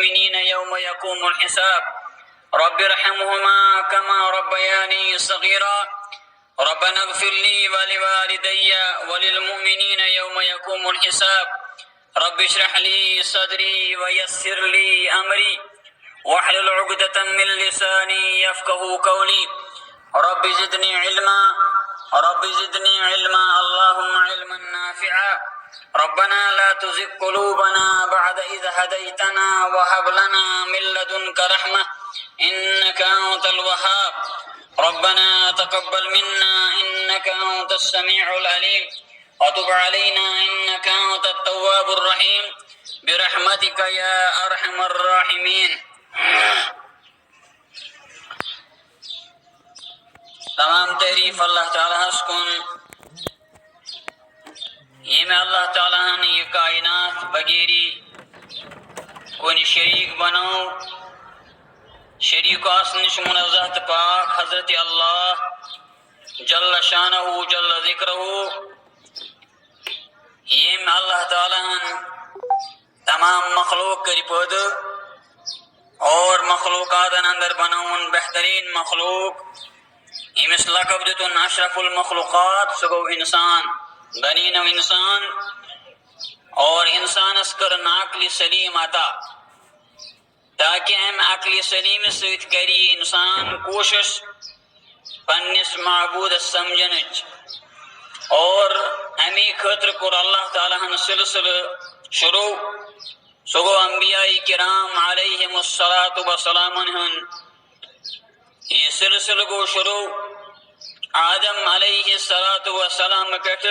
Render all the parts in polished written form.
وللمؤمنين يوم يقوم الحساب رب ارحمهما كما ربياني صغيرا ربنا اغفر لي ولوالدي وللمؤمنين يوم يقوم الحساب رب اشرح لي صدري ويسر لي أمري واحلل عقدة من لساني يفقه قولي رب زدني علما اللهم علما نافعا ربنا لا تزغ قلوبنا بعد إذ هديتنا وهب لنا من لدنك رحمة إنك أنت الوهاب ربنا تقبل منا إنك أنت السميع العليم وتب علينا إنك أنت التواب الرحيم برحمتك يا أرحم الراحمين. تمام تعریف اللہ تعالیٰ کن یہ میں اللہ تعالیٰ نے یہ کائنات بغیری کن شریک بناؤ شریک آسنش منزہت پاک حضرت اللہ جل شانہ جل ذکرہ یہ میں اللہ تعالیٰ تمام مخلوق کری پود اور مخلوقات اندر بناؤن بہترین مخلوق امس لقب دتن اشرف المخلوقات سگو انسان بنی نو انسان اور انسان اسکر عقل سلیم عطا تاکہ ہم عقل سلیم سیت کری انسان کوشش پنس معبود سمجھنچ اور امی خطر کر اللہ تعالیٰ ہن سلسل شروع سگو انبیاء کرام علیہم الصلاۃ والسلام ہن یہ سلسلہ گو شروع آدم علیہ الصلاۃ والسلام پٹھ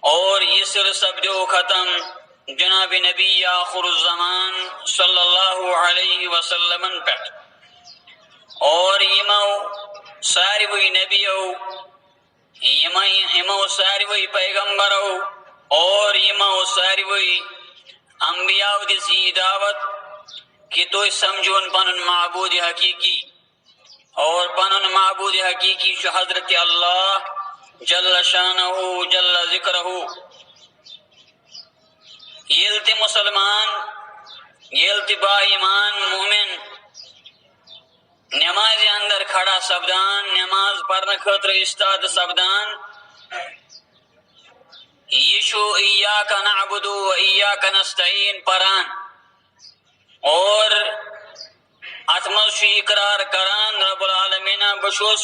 اور یہ سلسلہ جو ختم جناب نبی آخر الزمان صلی اللہ علیہ وسلم پٹھ اور یمو ساروی نبیو یمو ساروی پیغمبرو اور یمو ساروی انبیاء دی دعوت کہ تو سمجھون پنن معبود حقیقی اور پنن معبود حقیقی شو حضرت اللہ جل شانہ جل ذکرہ. یلت مسلمان یلت با ایمان مومن نماز اندر کھڑا سبدان نماز پڑھنے خاطر استاد سبدان یشو ایاک نعبد و ایاک نستعین پران اور اتمز شو اقرار کران رب العالمین بشوس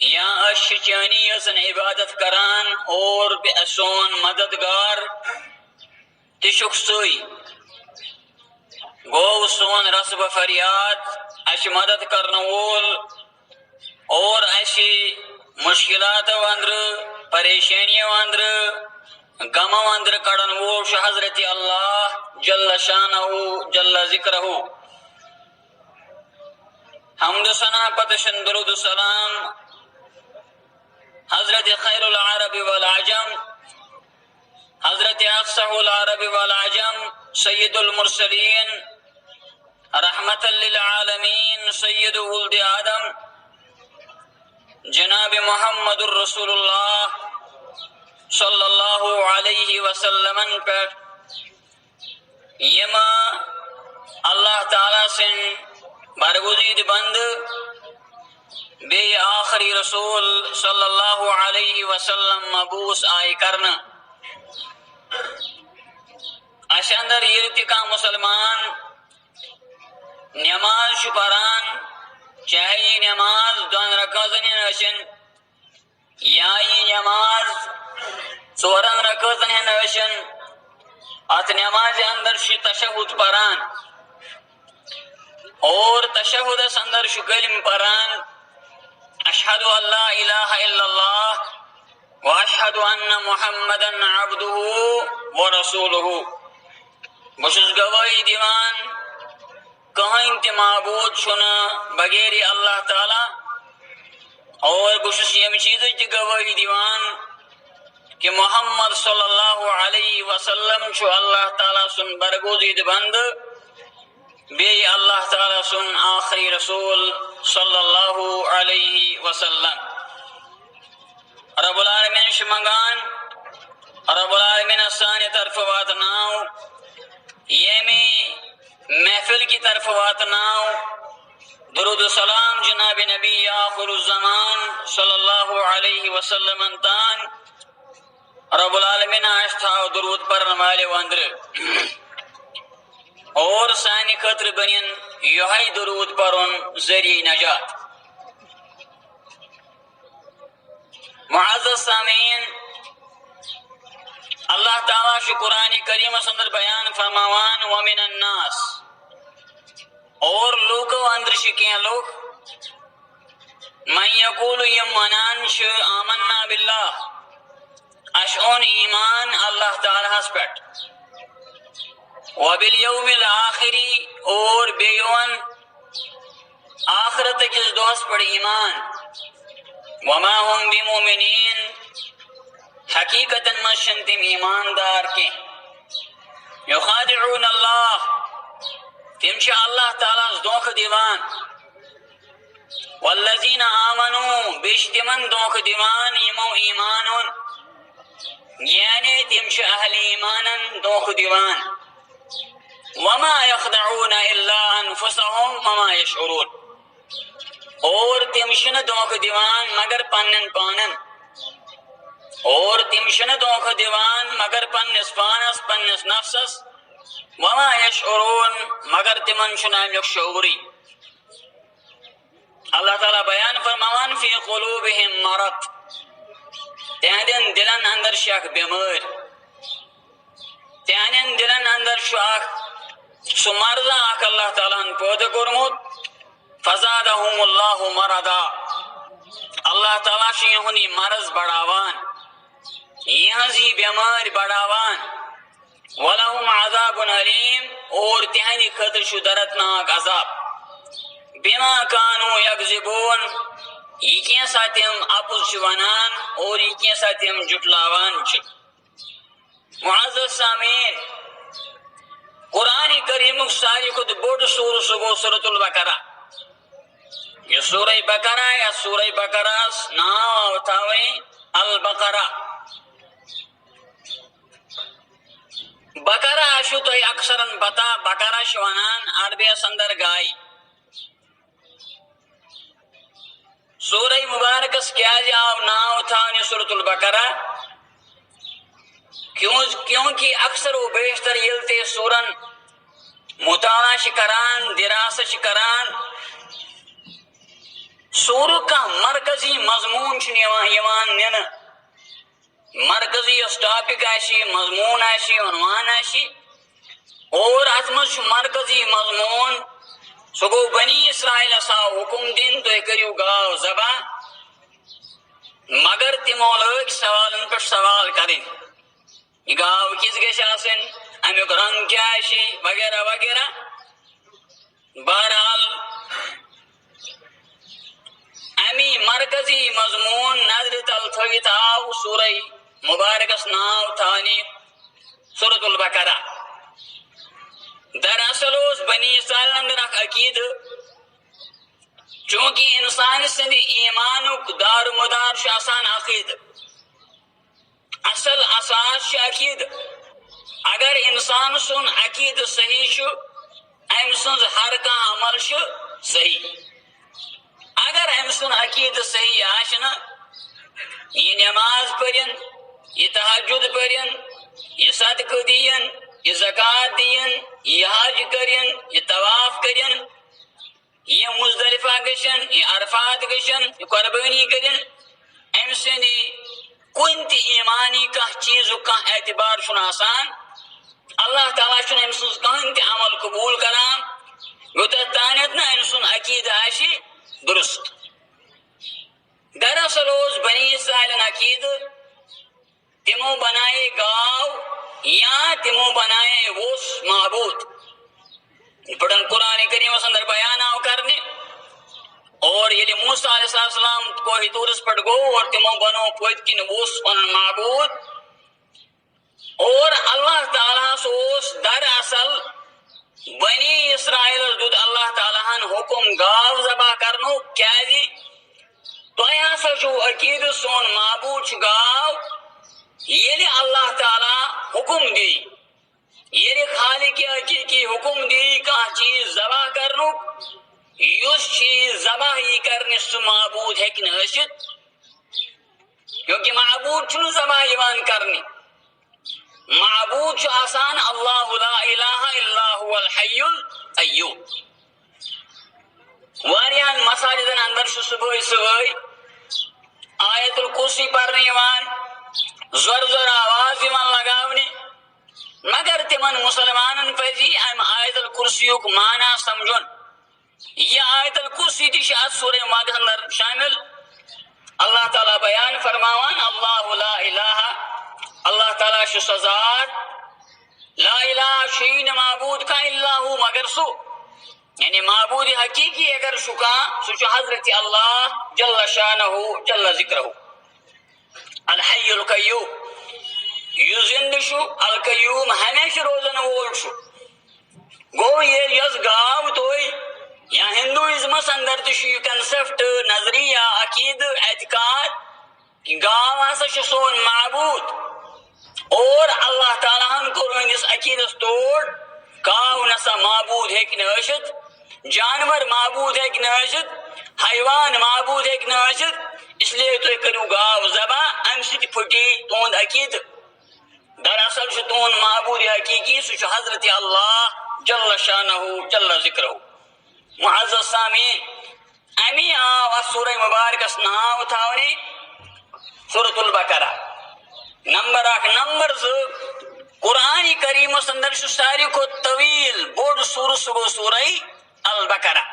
یا اشچانی اسن عبادت کران اور بے اسون مددگار تشک سوئی گو سون رسب فریاد اش مدد کرن وول اور اشی مشکلات اندر پریشانی اندر غم اندر کڑن وول شو حضرت اللہ جل شانہ جل ذکرہ. حمد ثنا پتشن درود السلام حضرت خیر العرب والعجم حضرت افصح العرب والعجم سید المرسلین رحمت للعالمین سید ولد آدم جناب محمد الرسول اللہ صلی اللہ علیہ وسلم پر یما اللہ تعالیٰ سے برگزید بند بے آخری رسول صلی اللہ علیہ وسلم مبوس آئی کرنا اشاندر یرتکا مسلمان نماز شپران چاہیے نماز دون رکعتن نشن یا نماز ژورن رکعتن نشن ات نماز اندر شی تشہد پران اور تشہد اندر شو کلم پران اشہد ان لا الہ الا اللہ واشہد ان محمدا عبدہ ورسولہ. بشس گواہی دیوان کہیں تی معبود چھنا بغیر اللہ تعالی اور بشس یم چیز تی گواہی دیوان کہ محمد صلی اللہ علیہ وسلم چھو اللہ تعالی سن برگزید بند بے اللہ تعالی سن آخری رسول صلی اللہ علیہ وسلم. رب العالمین شمگان رب العالمین ثانی طرف واتناو یہ میں محفل کی طرف واتناؤ درود و سلام جناب نبی آخر الزمان صلی اللہ علیہ وسلم تان رب العالمین آشتھا درود پر نمالے وندر اور سانی خطر بنین یہی درود پرن ذریعہ نجات. معزز سامعین، اللہ تعالیٰ شو قرآن کریم اندر بیان فرماوان ومن الناس، اور لوگو اندر شکیں لوگ من یقول یم منان ش آمنا باللہ اشعون ایمان اللہ تعالیٰ ہسپٹ وبالیوم الآخری اور بیون آخرت کس دوست پر ایمان وما هم بمومنین حقیقتاً مشنتم ایماندار کے یخادعون اللہ تمشا اللہ تعالیٰ دونک دیوان والذین آمنوا بیشتمن دونک دیوان یمو ایمانون یعنی تمشا اہل ایمانا دونک دیوان وما یخدعون الا انفسهم وما یشعرون اور تمشن دونک دیوان مگر پنن پانن اور تمشن دونک دیوان مگر پنس پانس پنس نفسس وما یشعرون مگر تمن شنامیک شعوری. اللہ تعالیٰ بیان فرماوان فی قلوبہم مرض تہندین دلن اندر شک بیمار تہندین دلن اندر شک سو مرض آکھ اللہ تعالیٰ پود کرمت فزادہم اللہ مرضا اللہ تعالیٰ شی ہنی مرض بڑھاوان یہاں زی بیمار بڑھاوان وَلَهُمْ عَذَابٌ عَلِيمٌ اور تہنی خطر شو دردناک عذاب بما کانو یکذبون یہ کیا ساتھ ہم اپس شوانان اور یہ کیا ساتھ ہم جٹلاوان چھ. معزز سامعین، قرآن کریم ساری خود بوڑ سور سگو سورۃ البقرہ. یہ سورہ بقرہ یا سورہ بقرہ ناو تھاویں البقرہ. بقرہ آشو تو اکثرن بتا بقرہ شوانان عربی سندر گائی. سورہ مبارکس کیا جاؤ ناو تھاویں سورۃ البقرہ کیونکہ اکثر و بیشتر یلتے سورن مطالعہ شکران دراسہ شکران سور کا مرکزی مضمون یوان نن مرکزی اس ٹاپک آشی مضمون آشی عنوان آشی اور اتمش مرکزی مضمون سگو بنی اسرائیل اسا حکم دین تو کریو گاو زبا مگر تمو لوگ سوالن پر سوال کریں یہ گاو کس گش آسن امیک رنگ کیا آشی وغیرہ وغیرہ. بہرحال امی مرکزی مضمون نظر تلتویت آو سورہ مبارکس ناو تھانی سورۃ البقرہ. دراصل اس بنی اسرائیل اندر اک عقید چونکہ انسان سند ایمانک دار مدار شاسان عقید اصل اساس عقید. اگر انسان سن عقید صحیح شو ام سن ہر کا عمل شو صحیح. اگر ام سن عقید صحیح آشنا یہ نماز پڑھن یہ تہجد پڑھن یہ صدقہ دین یہ زکوٰۃ دین یہ حج کرن یہ طواف کرن یہ مزدلفہ گشن یہ عرفات گشن یہ قربانی کرن ام سندی کن تی ایمانی کا چیز کا اعتبار شن آسان. اللہ تعالیٰ شن ام سن کن تی عمل قبول کرام یوتا تانیت نا ام سن عقید آشی درست. دراصل اس بنی اسرائیل عقید تمو بنائے گاو یا تمو بنائے وس معبود پڑھن قرآن کریم اندر بیان آو کرنے. اور یہ موسیٰ علیہ السلام کوہ طورس پڑھ گو اور تمو بنو پویت کن وس ان معبود اور اللہ تعالیٰ سوس در اصل بنی اسرائیل دود اللہ تعالیٰ حکم گاو ذبح کرنو کیا جی تو یہاں سے جو عقید سون معبود گاو یہ اللہ تعالیٰ حکم دی یعنی خالق حقیقی حکم دی کانٛہہ چیز ذبح کرنُک یُس چیز ذبح یی کرنہِ سُہ معبوٗد ہیٚکہِ نہٕ ٲسِتھ کیونکہ معبوٗد چھُنہٕ ذبح یِوان کرنہِ معبوٗد چھُ آسان اللہ لا الہ الا هو الحی القیوم. واریاہن مساجدن اندر چھُ صبحٲے صبحٲے آیت الکرسی پرنہٕ یِوان زور زور آواز یِوان لگاونہِ مگر تمن مسلمانن پزی ام آیت الکرسیُک معنی سمجھن. یہ آیت الکرسی تہ چھ اتھ سورہ مدہ اندر شامل. اللہ تعالیٰ بیان فرماوان اللہ لا الہ اللہ تعالیٰ چھ سہ ذات لا الہ چھ نہ معبود کا الا ہو مگر سو یعنی معبود حقیقی اگر چھ کانٛہہ سہ چھ حضرت اللہ جل شانہ جل ذکرہ الحی القیوم یُس زندہ چھُ القیوم ہمیشہ روزن وول چھُ. گو یہ یس گاو توئی یا ہندوازمس اندر تہ یہ کنسپٹ نظریہ عقید اعتقاد کہ گاو ہسا چھ سون معبود اور اللہ تعالیٰ ہن کور ونس عقیدس توڑ گاو نسا معبود ہیٚکہِ نہٕ ٲسِتھ جانور معبود ہیٚکہِ نہٕ ٲسِتھ حیوان معبود ہیٚکہِ نہٕ ٲسِتھ اس لیے تُہۍ کٔرِو گاو ذبح امہِ سۭتۍ پھٕٹے تُہُنٛد عقیدٕ. دراصل چھ تون معبود حقیقی سہ چھ حضرت اللہ جل شانہ جل ذکرہ. معزز سامعین امی آو اتھ سورہ مبارکس ناو تھاونی سورۃ البقرہ. نمبر 1 نمبر 2 قرآن کریمس اندر چھ ساروی کھۄتہٕ طویل بوڑ سورہ سہ گوٚو سورہ البقرہ.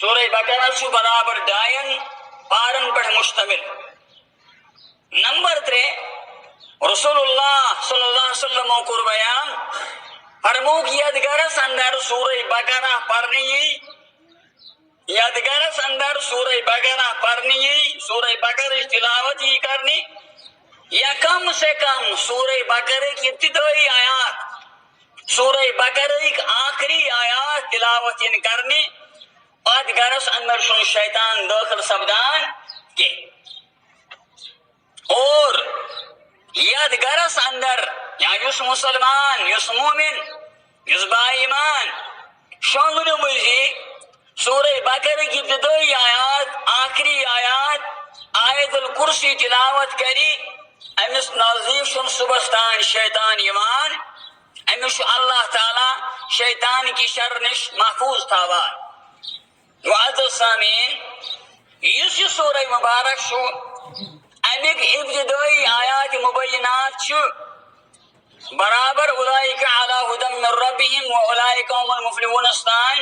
سورہ بقرہ چھ برابر 2 پارن پٮ۪ٹھ مشتمل. نمبر 3 رسول اللہ صلی اللہ علیہ وسلم کور بیان فرموک یتھ گرس اندر سورہ بقرہ پرنہ یی یتھ گرس اندر سورہ بقرہ پرنہ یی سورہ بقرہ تلاوت یی کرنی یا کم سے کم سورہ بقرہ کی ابتدائی آیات سورہ بقرہ کی آخری آیات تلاوت ین کرنی اتھ گرس اندر چھُنہٕ شیطان داخل سپدان کینٛہہ. اور یتھ گرس اندر یا یس مسلمان یس مومن یس با ایمان شونگن مجھے سورہ بقرہ کی ابتدائی آیات آخری آیات آیت الکرسی تلاوت کری امس نزدیک چھُنہٕ صبحس تان شیطان یوان امس چھُ اللہ تعالیٰ شیطان کی شر نش محفوظ تھاوان. معزز سامعین یس یہ سورہ مبارک چھُ امیک ابتدائی آیات مبینات چھ برابر اولئک علی ھدی من ربہم واولئک هم المفلحون استان.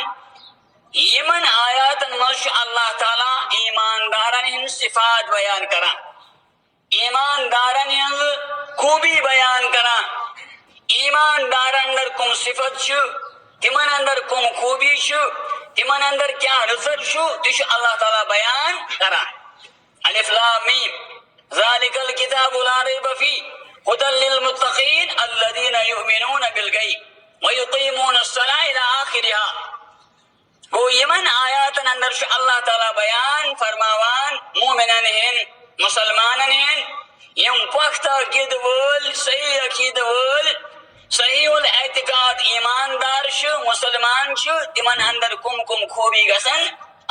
یمن آیاتن مز اللہ تعالیٰ ایماندارن ہند صفات بیان کران ایماندارن ہند خوبی بیان کران. ایماندارن اندر کم صفت چھ تمن اندر کم خوبی چھ تمن اندر کیا رزق چھ تہ چھ اللہ تعالیٰ بیان کران. الف لام میم ذالک الکتاب لا ریب فیہ ھدی للمتقین الذین یؤمنون بالغیب ویقیمون الصلاۃ الی آخرها. گو یمن آیاتن اندر چھ اللہ تعالیٰ بیان فرماوان مومنن ہند مسلمانن ہند یم پختہ عقید وول صحیح عقید وول صحیح الاعتقاد ایماندار چھ مسلمان چھ تمن اندر کم کم خوبی گژھن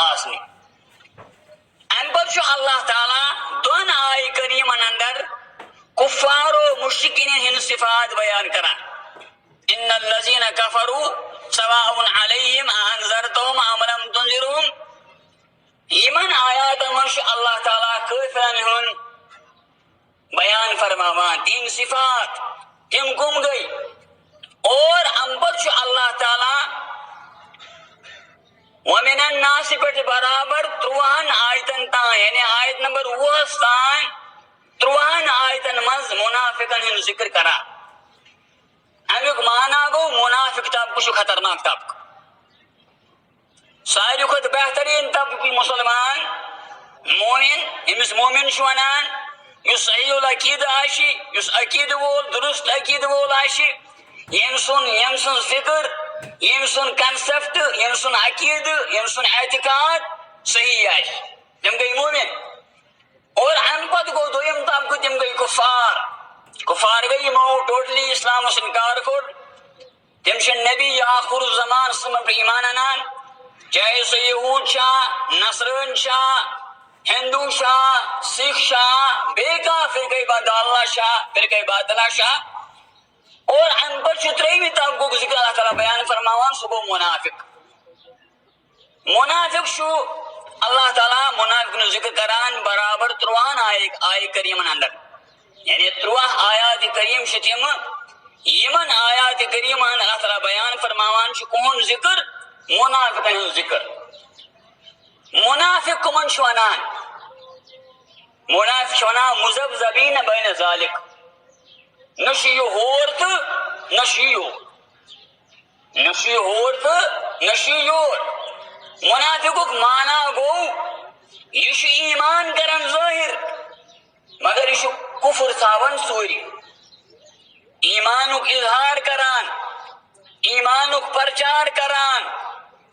آسنی. ام پتہ چھ اللہ تعالیٰ دون آیہ کریمن اندر کفار و مشرکین ہند صفات بیان کران. ان الذین کفروا سواء علیہم انذرتهم ام لم تنذرهم. یمن آیات مش اللہ تعالیٰ کافرن ہند بیان فرماوان تین صفات تم کم گئی. اور ام پتہ چھ اللہ تعالیٰ ومن الناس پہ برابر 30 آیتن تان یعنی آیت نمبر 20 تان 30 آیتن مز منافقن ہند ذکر کرا. امیک معنی گو منافق طبقہ چھ خطرناک طبقہ. ساروی کھۄتہٕ بہترین طبقہ مسلمان مومن امس مومن چھ ونان یس صحیح العقید آشی یس عقید وول درست عقید وول آشی یم سن فکر یم سن کنسپٹ یم سن عقید یم سن اعتقاد صحیح آشی تم گئی مومن. اور ام پتہ گو دویم طبقہ تم گئی کفار. کفار گئی یمو ٹوٹلی اسلام انکار کور تم نبی آخر الزمان سمن پر ایمان انان چاہے سو یہود شاہ نصران شاہ ہندو شاہ سکھ شاہ بیکا فرقہ بادلہ شاہ فرقہ باطلہ شاہ اور ان پر تریویں طبقوں کو ذکر اللہ تعالیٰ بیان فرماوان سو منافق منافق شو اللہ تعالیٰ منافق نو ذکر کران برابر 3 آئے کریمن اندر یعنی 3 آیات کریم شتیم یمن آیات کریمن اللہ تعالیٰ بیان فرماوان چھ کون ذکر منافقن ہن ذکر منافق کمن شوانان منافق شوانان مذبذبین بین ذالک نشیو ہورت نشیو نشیو ہورت نشیور منافقک مانا گو یہ ایمان کرن ظاہر مگر یہ کفر تھاون سوری ایمانک اظہار کران ایمانک پرچار کران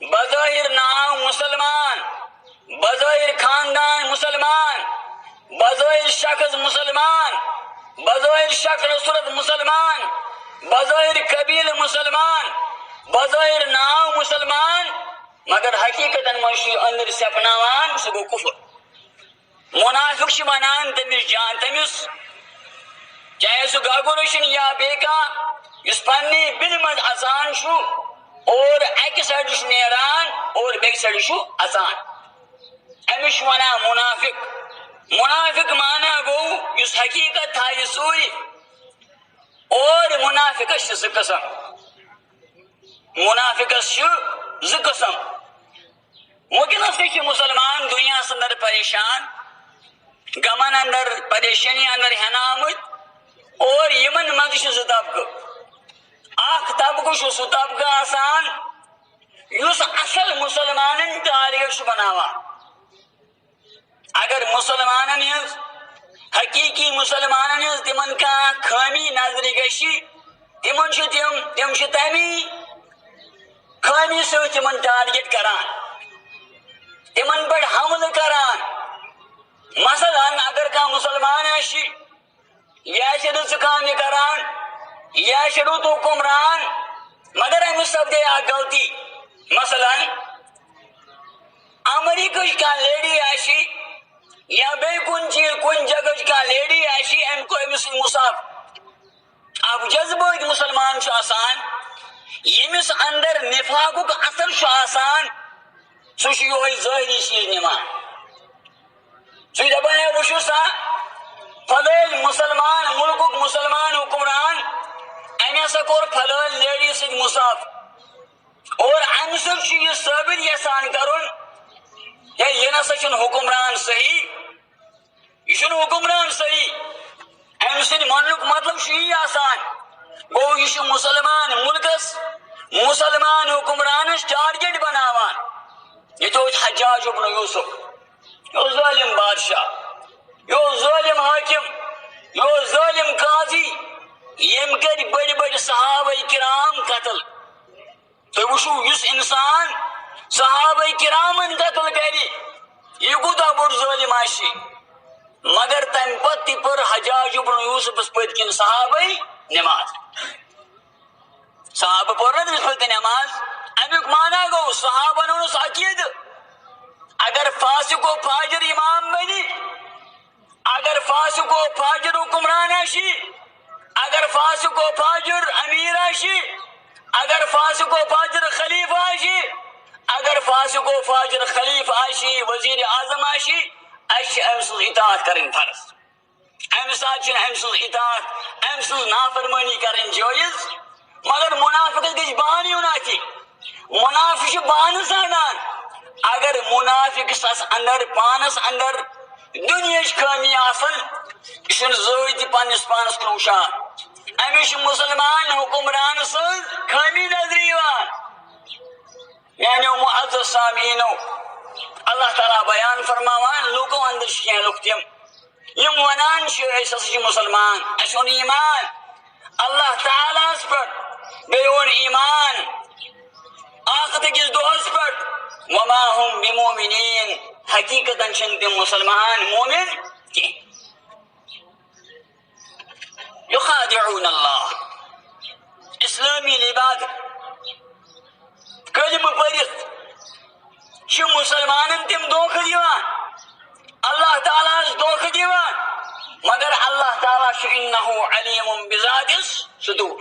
بظاہر نام مسلمان بظاہر خاندان مسلمان بظاہر شخص مسلمان بظاہر شکل صورت مسلمان بظاہر قبیل مسلمان بظاہر نام مسلمان مگر حقیقتاً مشی اندر سپناوان سہ گو کفر منافق چھ ونان تمس جان تمس چاہے سہ گاگرشن یا بیکا اس پنی بن مز اژان چھُ اور اکہ سائڈ نیران اور بیک سائڈ چھُ اژان امس چھ ونان منافق منافق مانا گو اس حقیقت تھایہ سوری اور منافقس چھ 2 قسم منافقس چھ 2 قسم وکنس چھ مسلمان دنیا اندر پریشان غمن اندر پریشانی اندر ہین آمت اور یمن مز چھ 2 طبقہ اخ طبقہ چھ سہ طبقہ آسان یس اصل مسلمانن ٹارگیٹ چھ بناوان اگر مسلمانن ہز حقیقی مسلمانن ہز تمن کا خامی نظر گشی تمن چھ تم چھ تمی خامی سے تمن ٹارگیٹ کران تمن پر حملہ کران مثلا اگر کا مسلمان آشی یا رت کامہ کران یا رت حکمران مگر امس سپدے اکھ غلطی مثلا امریکہ کا لیڈی آشی یا بے کن جگہ کا لیڈی آشی ام کو امس مصاف اب جذبہ مسلمان چھ آسان یمس اندر نفاقک اثر چھ آسان سہ چھ یہوے ظاہری چیز نمان سہ دپان ہے وچھو سا فلٲنۍ مسلمان ملکک مسلمان حکمران امہ ہسا کور فلٲنۍ لیڈی سۭتۍ مصاف اور امہ سۭتۍ چھ یہ ثٲبت یژھان کرن ہے یہ نسا چھن حکمران صحیح یہ چھن حکمران صحیح امہ سۭتۍ وننُک مطلب چھ یی آسان گو یہ چھ مسلمان ملکس مسلمان حکمرانس ٹارگیٹ بناوان یہ تو حجاج ابن یوسف یہ ظالم بادشاہ یہ ظالم حاکم یہ ظالم قاضی یم کر بڑی بڑی صحابہ کرام قتل تو وچھو اس انسان صحابہ کرامن قتل کری یہ کوتاہ بوڑ ظالم آشی مگر تم پتہ پر حجاج ابن یوسف پت کن صحابہ نماز صحابہ پور نا پتہ نماز امیک مانا گو صحابہ نونس عقید اگر فاسق و فاجر امام بنی اگر فاسق و فاجر حکمران آشی اگر فاسق و فاجر امیر آشی اگر فاسق و فاجر خلیفہ آشی اگر فاسق و فاجر خلیفہ آشی وزیر اعظم آشی اچھے ام سز اطاعت کرن فرض ام سات چھ ام سز اطاعت ام سز نافرمانی کرن جائز مگر منافقت گژھِ بہانہٕ یُن اَتھِ منافق چھُ بہانہٕ ژھانڈان اگر منافق سس اندر پانس اندر دنیاچ خٲمی آسن یہ چھُنہٕ زٕہٕنۍ تہِ پننس پانس کُن وٕچھان أمِس چھُ مسلمان حکمران سٕنٛز خٲمی نظرِ یِوان میانیو معزز سامعیٖنو اللہ تعالیٰ بیان فرماوان لوٗکو اندر چھِ کینٛہہ لُکھ تِم یِم ونان چھِ أسۍ ہسا چھِ مسلمان اَسہِ اوٚن ایمان اللہ تعالیٰ ہس پٮ۪ٹھ بیٚیہِ اوٚن ایمان آخرت کِس دۄہس پٮ۪ٹھ وما هم بمؤمنین حقیقتاً چھن تم مسلمان مومن کینٛہہ یخادعون اللہ اسلامی لباس انه علیم بذات الصدور.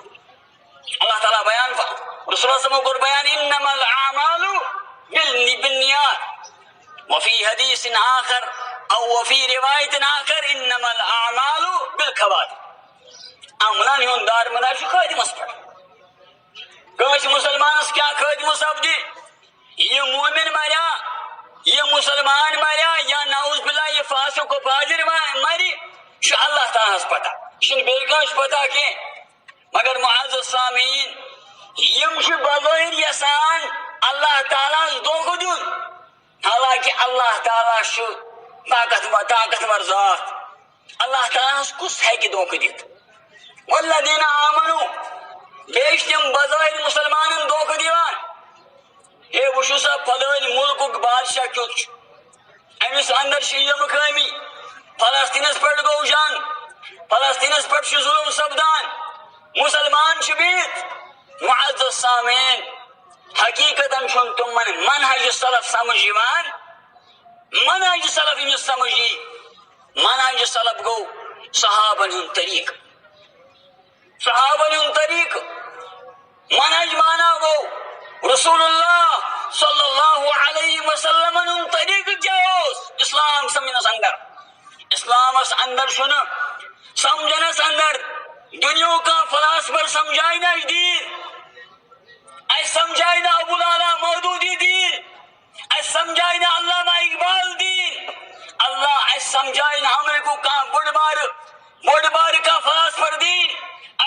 اللہ تعالیٰ بیان رسول اللہ صلی اللہ علیہ وسلم کو بیان انما الاعمال بالنیات وفی حدیث آخر او وفی روایت آخر انما الاعمال بالخواتم. عملان ہون دار مدار خادمس پہ کس مسلمانس کیا خادم سپدی یہ مومن مریا یہ مسلمان مریا یا نعوذ باللہ یہ فاسق و فاجر مری اللہ تعالیٰ پتہ یہ بیس پتہ کی مگر معزز سامعین یم بظاہر یسان اللہ تعالیٰ دھوکہ دن حالانکہ اللہ تعالیٰ طاقتور ذات. اللہ تعالیٰ کس ہے کہ دھوکہ دت والذین آمنوا بیش تم بظاہر مسلمانن دھوکہ دیوان. ہے وچھو سا فلٲنۍ ملکُک بادشاہ کیُتھ امس اندر یہ خٲمی فلسطینس پہ گو جنگ فلسطینس پہ ظلم سپدان مسلمان بہت. معزز سامعین حقیقتاً تمن منہج سلف سمجھ منہج سلف امس سمجھ منہج سلف گو صحابن ہند طریق صحابن ہند طریق منہج مانا گو رسول اللہ صلی اللہ علیہ وسلم ہند طریق کیا اسلام سمجھنس اندر اسلامس اندر سمجھنس اندر دنیا کا فلاسفر سمجھائے نا دین اس سمجھائے نا ابو العلا مودودی دین اس سمجھائے نا علامہ اقبال دین اللہ اس سمجھائے نا ہمیں کو کا بڑ بار کا فلاسفر دین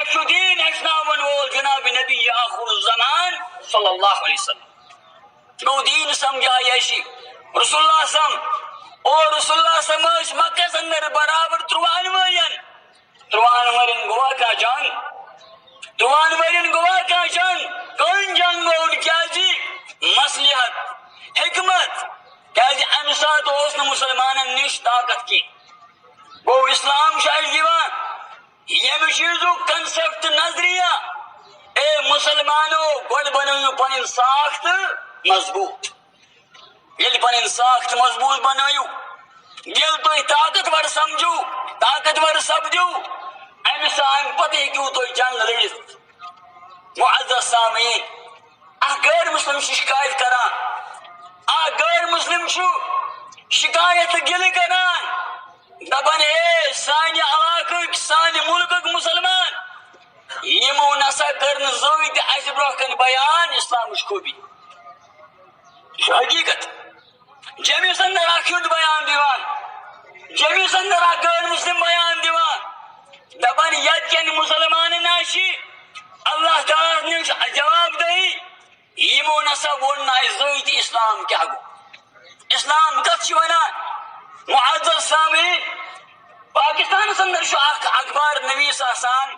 اشو دین اشنامن وول جناب نبی آخر الزمان صلی اللہ علیہ وسلم گو دین سمجھائے ایشی رسول اللہ سم اور رسول اللہ سم مکہ اندر برابر 53 ورن گوا کا جنگ 53 ورن گوا کا جنگ کون جنگ گو کیا مصلحت حکمت کیا امہ سات مسلمان نش طاقت کی گو اسلام شاید دیوان یم چیزو کنسپٹ نظریہ اے مسلمانو گوڑ بنو پن ساخت مضبوط یل پن ساخت مضبوط بنو یل تھی طاقتور سمجھو طاقتور سپدو امہ سام پتہ ہیکو تھی جنگ لڑت. معزز سامعین غیر مسلم شکایت کران غیر مسلم شکایت گل کران دپان ہے سانہ علاقہ سانہ ملک مسلمان یمو نسا کر زوت اس برہ کن بیان اسلام خوبی حقیقت جمعس اندر اخ بیان دیوان جمعس اندر غیر مسلم بیان دیوان دپان یت کن مسلمان ناشی اللہ تعالیٰ نش جواب دہی یمو نسا وون زوت اسلام کیا گو اسلام کت ونان. معزز سامعین پاکستان اندر اخبار نویس آسان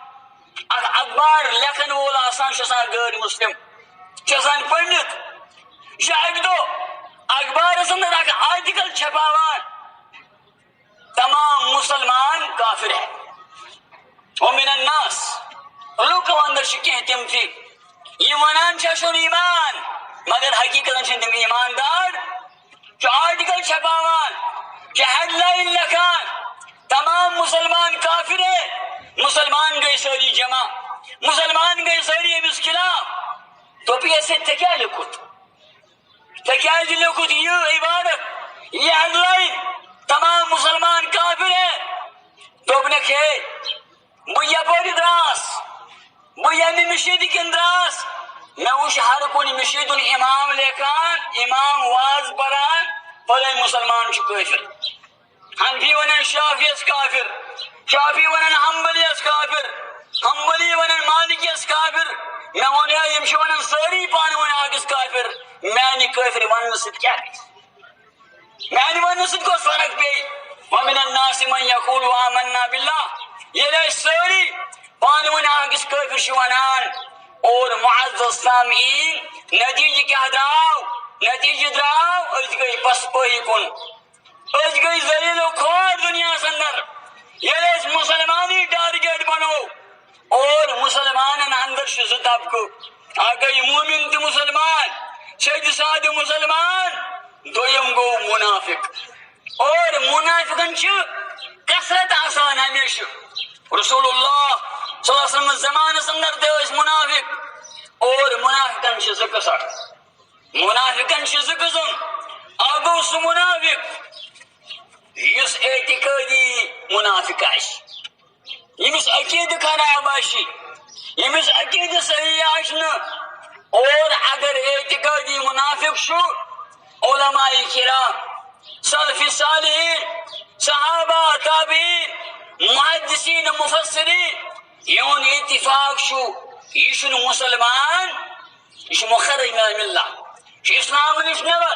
اخبار لکھن وول آسان غیر مسلم پنڈت اکہ دہ اخبارس اندر آرٹیکل چھپاوان تمام مسلمان کافر ہے ومن الناس لوکو اندر کی تم یہ ونان اشن ایمان مگر حقیقت تم ایماندار آرٹیکل چھپاوان ہیڈ لائن لکھان تمام مسلمان کافر ہے مسلمان گئے ساری جمع مسلمان گئے ساری امس خلاف تو ایسے کیا لکھت لکھت یہ عبارت یہ ہیڈ لائن تمام مسلمان کافر ہے تو بہ یپر دراس بہ یم مشید کن دراس میں وچ ہر کن مشید امام لیکان امام واز پران پلے مسلمان کافر حنفی ونان شافیس کافر شافی ونان حنبلیس کافر حنبلی ونان مالکیس کافر میں ونیا یم ونان ساری پان ون آگس کافر میانہ کافر ون ست کیا میانہ ون ست کس فرق پی ومن الناس من یقول آمنا باللہ یہ ساری پان ون آگس کافر ونان. اور معزز سامعین نتیجہ کیا دراو نتیجہ دراو از گئی پس پہی کن از گئی ذلیل و خوار دنیا اندر یہ مسلمانی ٹارگیٹ بنو اور مسلمان اندر زٕ طبقہ گئی مومن تو مسلمان سید ساد مسلمان دویم گو منافق اور منافقن کثرت آسان ہمیشہ رسول اللہ صلی اللہ علیہ وسلم زمانس اندر تہ منافق اور منافقن چھ زٕ قٕسم منافقن چھ زٕ قٕسم اکھ گوٚو سُہ منافق یُس اعتقٲدی منافق آسہِ ییٚمِس عقیدٕ خراب آسہِ ییٚمِس عقیدٕ صحیح آسہِ نہٕ اور اگر اعتقادی منافق چھُ علماء کرام سلف صالحین صحابہ تابعین محدثین مفسرین یون اتفاق چھُ یہ چھُنہٕ مسلمان یہ چھُ مخرج من الملہ یہ چھُ اسلام نش نیبر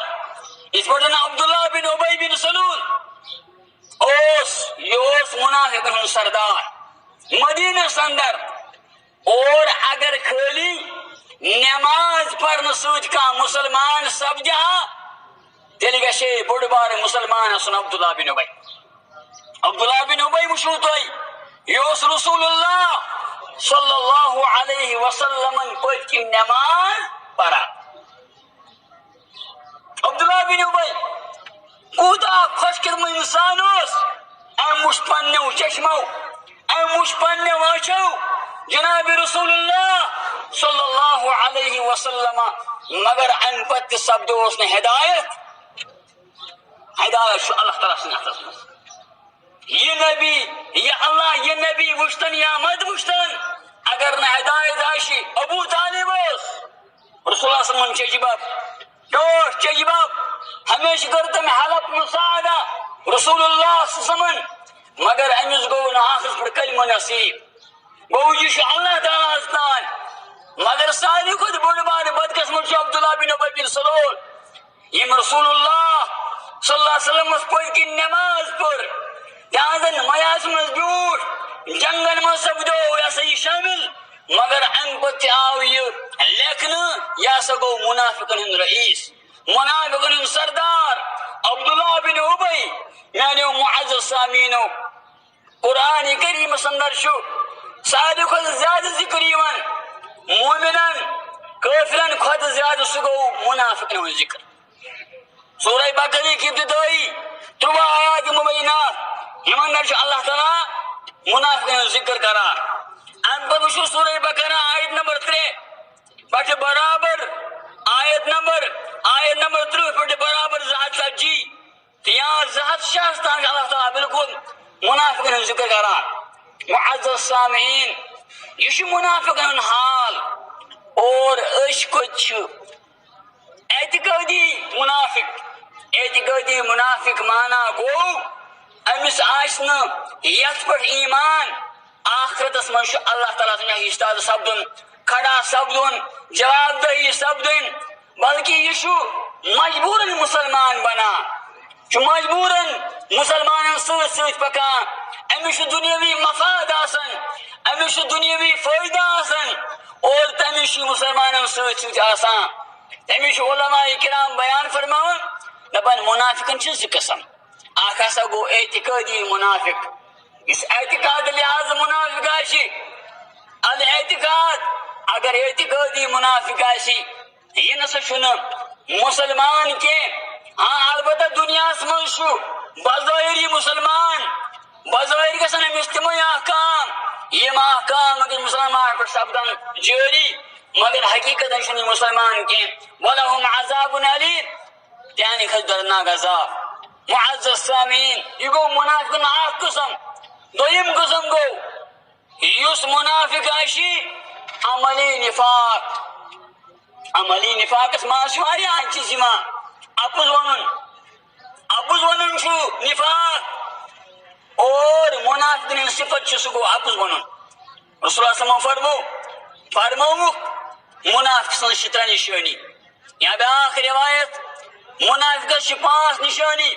یِتھ پٲٹھۍ عبداللہ بن ابی بن سلول یہ اوس منافقن ہُنٛد سردار مدینس اندر اور اگر خالی نماز پرنہٕ سۭتۍ کانٛہہ مسلمان سپدِہا تیٚلہِ گژھِ ہے بوٚڑ بارٕ مسلمان آسُن عبداللہ بن ابی عبداللہ بن ابی وٕچھو تُہۍ یہ اوس رسول اللہ صلی اللہ علیہ وسلمن پٔتۍ کِنۍ نماز پران عبداللہ بن ابی کوٗتاہ خۄش قسمت انسان اوس أمۍ وٕچھ پننیو چشمو أمۍ وٕچھ پننیو أچھو جناب رسول اللہ صلی اللہ علیہ وسلم مگر امہ پتہ سپدوس نہ ہدایت ہدایت اللہ تعالیٰ سٕنٛدِ ہتھس منٛز یہ نبی یا اللہ یہ نبی وٕچھتن یا مت وٕچھتن اگر نہ ہدایت آسہِ ابو طالب اوس رسول اللہ صلی اللہ علیہ وسلم چجبب ٹوٹھ چجبب ہمیشہ کر تم حلف مساعدہ رسول اللہ صلی اللہ علیہ وسلم مگر امس گو نہ آخرس پہ کلمہ نصیب گو یہ اللہ تعالیٰ تان مگر ساری کھت بڑ بار بدقسمت عبداللہ بن ابی بن سلول یم رسول اللہ صلی اللہ علیہ وسلم پٔتۍ کِنۍ نماز پٔر تہذن میاس مز بیوٗٹھ جنگن مز سپدو یہ سا یہ شامل مگر امہ پتہ آو یہ لیکھنہٕ یہ سا گو منافقن ہند رئیس منافقن ہند سردار عبداللہ بن ابی میانیو معزز سامعینو قرآن کریم اندر ساروی کھۄتہٕ زیادٕ ذکر یوان مومنن کافرن کھۄتہٕ زیادٕ سُہ گوٚو منافقن ہُنٛد ذکر سورہ بقرہ کی ابتدائی 13 آیات مبینات یِمن اندر اللہ تعالیٰ منافقن ہُنٛد ذکر کران ام پتہٕ وٕچھو سورہ بقرہ آیت نمبر 3 پٮ۪ٹھٕ برابر آیت نمبر 30 پٮ۪ٹھٕ برابر 240 تہٕ یا 260 تام اللہ تعالیٰ بالکل منافقن ہُنٛد ذکر کران معزز سامعین یہ چھُ منافقن ہُنٛد حال اور أسۍ کتہِ چھِ اعتقادی منافق مانا گو امس آسن یت پہ ایمان آخرتس من اللہ تعالیٰ سن اشتاد سپدن کھڑا سپدن جواب دہی سپدن بلکہ یہ مجبورن مسلمان بنان مجبورن مسلمان ست ست پکان امس دنیاوی مفاد آسن امس دنیاوی فائدہ آسن اور تمس مسلمان ست ست آسان تمس علماء کرام بیان فرماون دپان منافقن چھ زٕ قسم اکھ ہسا گو اعتقادی منافق اس اعتقاد لحاظ منافق آسی الاعتقاد اگر اعتقادی منافق آسی یہ نسا چھُنہٕ مسلمان کی ہاں البتہ دنیا من بظاہری مسلمان بظاہر گژھن أمِس تِمے احکام یم احکام اگر مسلمان پہ سپدن جاری مگر حقیقت چھُنہٕ مسلمان کی ولہم عذاب علیم یعنی کھس درناک عذاب معزز سامعین یہ گو منافقن اکھ قسم دویم قسم گو یس منافق آسی عملی نفاقس ماز چھُ واریاہ چیز یِوان اپُز ونُن چھُ نفاق اور منافقن ہٕنٛز صفت چھِ سُہ گوٚو اپُز ونُن رسول اللہ صلی اللہ علیہ وسلم فرمووُکھ منافق سٕنٛز چھِ 3 نشٲنی یا بیاکھ روایت منافقس چھِ 5 نشٲنی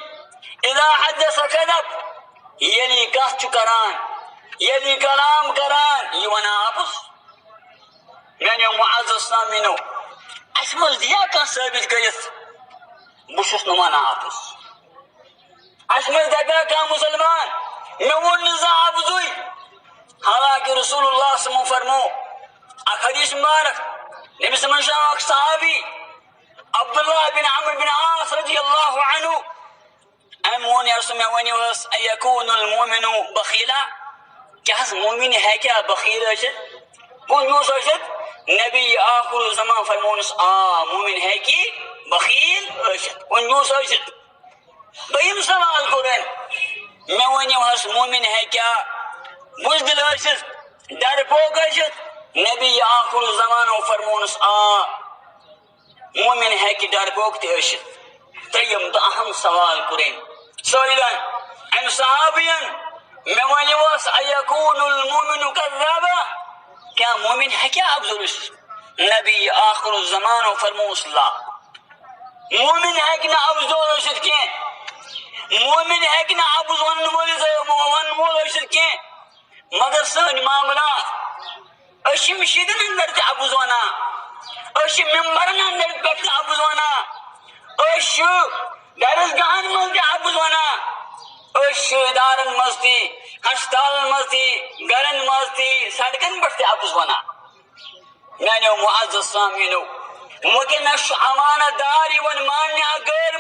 اذا حدث كذب ییٚلہِ کتھ چھُ کران ییٚلہِ کلام کران یہِ ونان اپُز میانیو معزز سامعینو اس منٛز دِیا کانٛہہ ثٲبت کٔرِتھ بہٕ چھُس نہٕ ونان اپُز اس منٛز دپیا کانٛہہ مسلمان مےٚ ووٚن نہٕ زانٛہہ اپزُے حالانکہ رسول اللہ صلی اللہ علیہ وسلم فرمو اکھ حدیث مبارک نبی صلی اللہ علیہ وسلم اکھ صحابی عبداللہ بن عمرو بن عاص رضی اللہ عنہ ام وون یا رسول مےٚ ؤنِو حظ ایکون المؤمن بخیلا کیا مومن ہے کیا بخیل اشت کنجوس اشت نبی آخر زمان فرمونس مومن ہے کہ بخیل اشت کنجوس اشت دویم سوال کرن میں ونیو ہس مومن ہے کیا بزدل اشت ڈرپوک اشت نبی آخر زمان فرمونس مومن ہے کہ ڈرپوک تے اشت تریم تو اہم سوال کرن سوئلن ام صحابین میں ونیوس ایکون المومن کذابا کیا مومن ہے کیا ابزرش نبی آخر الزمان و فرموس لا مومن ہے کہ نہ ابزور اشت کیں مومن ہے کہ نہ ابز ون مول اشت کیں مگر سن معاملات اشی مشیدن اندر تے ابز ونا اشی ممبرن اندر پہ ابز ونا اش درسگاہن من تے ابز ونا اش ادارن مزتی ہسپتالن مزتی گرن مزتی سڑکن پہ ابز ونا میانو معزز سامعینو وکہ میں امانت داری ون ماننے غیر